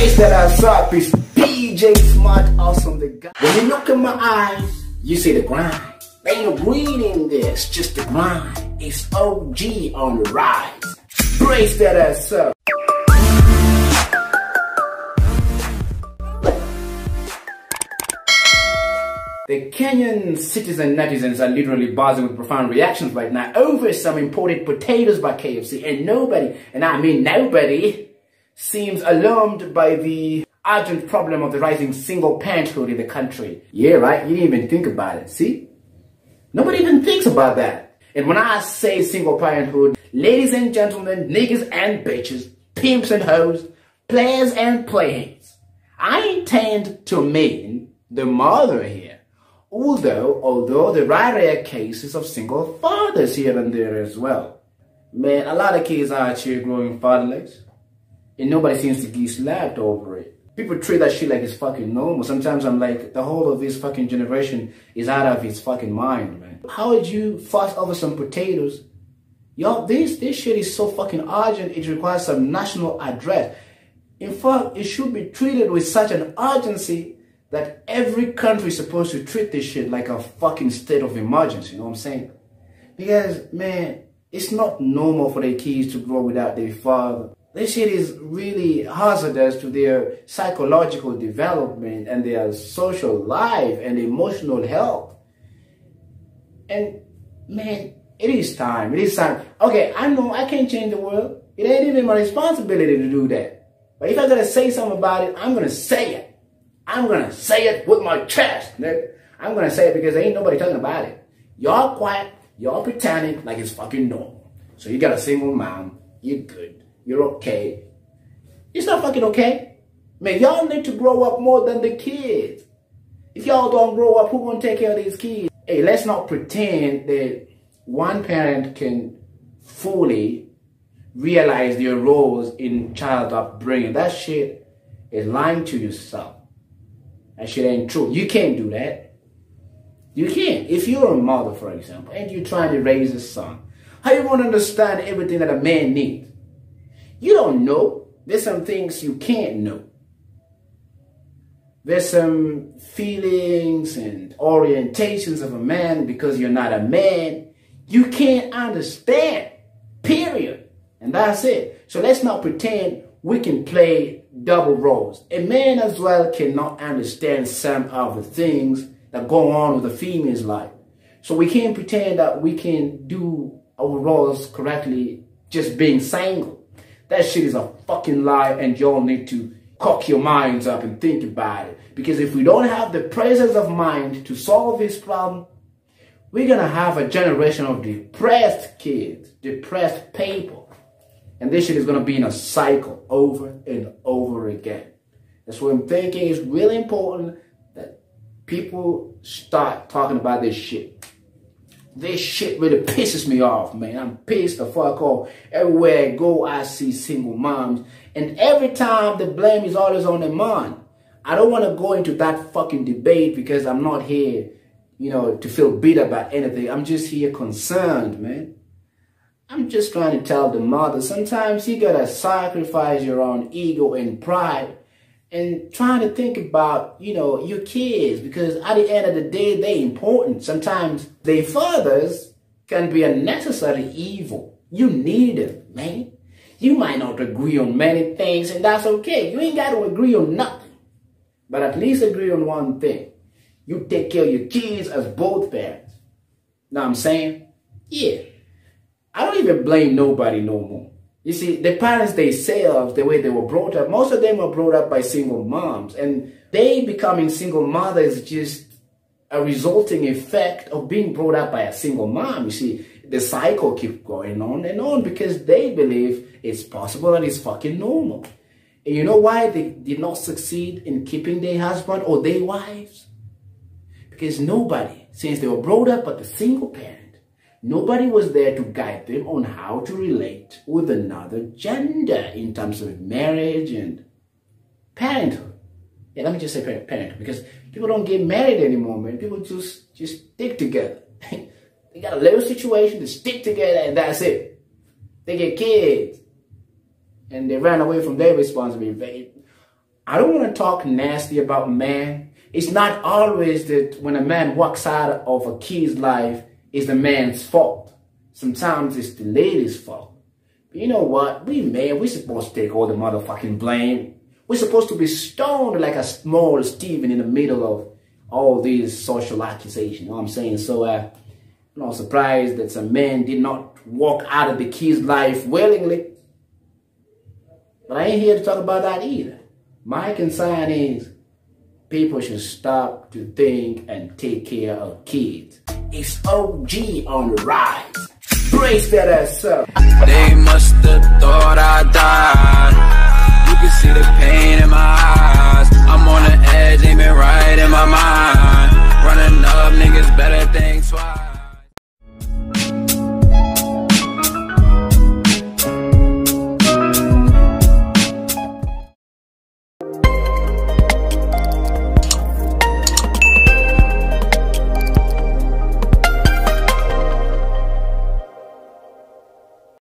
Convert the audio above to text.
Brace that ass up, it's PJ Smart Awesome the guy. When you look in my eyes, you see the grind. There ain't no greed in this, just the grind. It's OG on the rise. Brace that ass up. The Kenyan cities and netizens are literally buzzing with profound reactions right now over some imported potatoes by KFC, and nobody, and I mean nobody, seems alarmed by the urgent problem of the rising single parenthood in the country. Yeah, right? You didn't even think about it, see? Nobody even thinks about that. And when I say single parenthood, ladies and gentlemen, niggas and bitches, pimps and hoes, players and playmates, I intend to mean the mother here. Although there are rare cases of single fathers here and there as well. Man, a lot of kids are out here growing fatherless, and nobody seems to get slapped over it. People treat that shit like it's fucking normal. Sometimes I'm like, the whole of this fucking generation is out of its fucking mind, man. How would you fuss over some potatoes? Yo, this shit is so fucking urgent, it requires some national address. In fact, it should be treated with such an urgency that every country is supposed to treat this shit like a fucking state of emergency, you know what I'm saying? Because, man, it's not normal for their kids to grow without their father. This shit is really hazardous to their psychological development and their social life and emotional health. And, man, it is time. It is time. Okay, I know I can't change the world. It ain't even my responsibility to do that. But if I gotta say something about it, I'm gonna say it. I'm gonna say it with my chest, nigga. I'm gonna say it because there ain't nobody talking about it. Y'all quiet, y'all pretending like it's fucking normal. So you got a single mom, you're good, you're okay. It's not fucking okay. Man, y'all need to grow up more than the kids. If y'all don't grow up, who gonna take care of these kids? Hey, let's not pretend that one parent can fully realize their roles in child upbringing. That shit is lying to yourself. That shit ain't true. You can't do that. You can't. If you're a mother, for example, and you're trying to raise a son, how you want to understand everything that a man needs? You don't know. There's some things you can't know. There's some feelings and orientations of a man because you're not a man. You can't understand. Period. And that's it. So let's not pretend we can play double roles. A man as well cannot understand some of the things that go on with a female's life. So we can't pretend that we can do our roles correctly just being single. That shit is a fucking lie, and y'all need to cock your minds up and think about it. Because if we don't have the presence of mind to solve this problem, we're gonna have a generation of depressed kids, depressed people. And this shit is going to be in a cycle over and over again. That's what I'm thinking. It's really important that people start talking about this shit. This shit really pisses me off, man. I'm pissed the fuck off. Everywhere I go, I see single moms. And every time the blame is always on the mom. I don't want to go into that fucking debate because I'm not here, you know, to feel bitter about anything. I'm just here concerned, man. I'm just trying to tell the mother, sometimes you gotta sacrifice your own ego and pride and trying to think about, you know, your kids, because at the end of the day, they're important. Sometimes their fathers can be a necessary evil. You need them, man. You might not agree on many things, and that's okay. You ain't got to agree on nothing. But at least agree on one thing. You take care of your kids as both parents. Know what I'm saying? Yeah. I don't even blame nobody no more. You see, the parents themselves, the way they were brought up, most of them were brought up by single moms. And they becoming single mothers is just a resulting effect of being brought up by a single mom. You see, the cycle keeps going on and on because they believe it's possible and it's fucking normal. And you know why they did not succeed in keeping their husband or their wives? Because nobody, since they were brought up by the single parent, nobody was there to guide them on how to relate with another gender in terms of marriage and parenthood. Yeah, let me just say parenthood, because people don't get married anymore, man. People just stick together. They got a little situation to stick together and that's it. They get kids and they ran away from their responsibility. I don't want to talk nasty about men. It's not always that when a man walks out of a kid's life, it's the man's fault. Sometimes it's the lady's fault. But you know what? We men, we're supposed to take all the motherfucking blame. We're supposed to be stoned like a small Stephen in the middle of all these social accusations. You know what I'm saying? So, I'm not surprised that some men did not walk out of the kid's life willingly. But I ain't here to talk about that either. My concern is people should stop to think and take care of kids. It's OG on the rise. Brace that ass up. They must have thought I died. You can see the pain in my eyes. I'm on the edge, aiming right in my mind. Running up, niggas better think.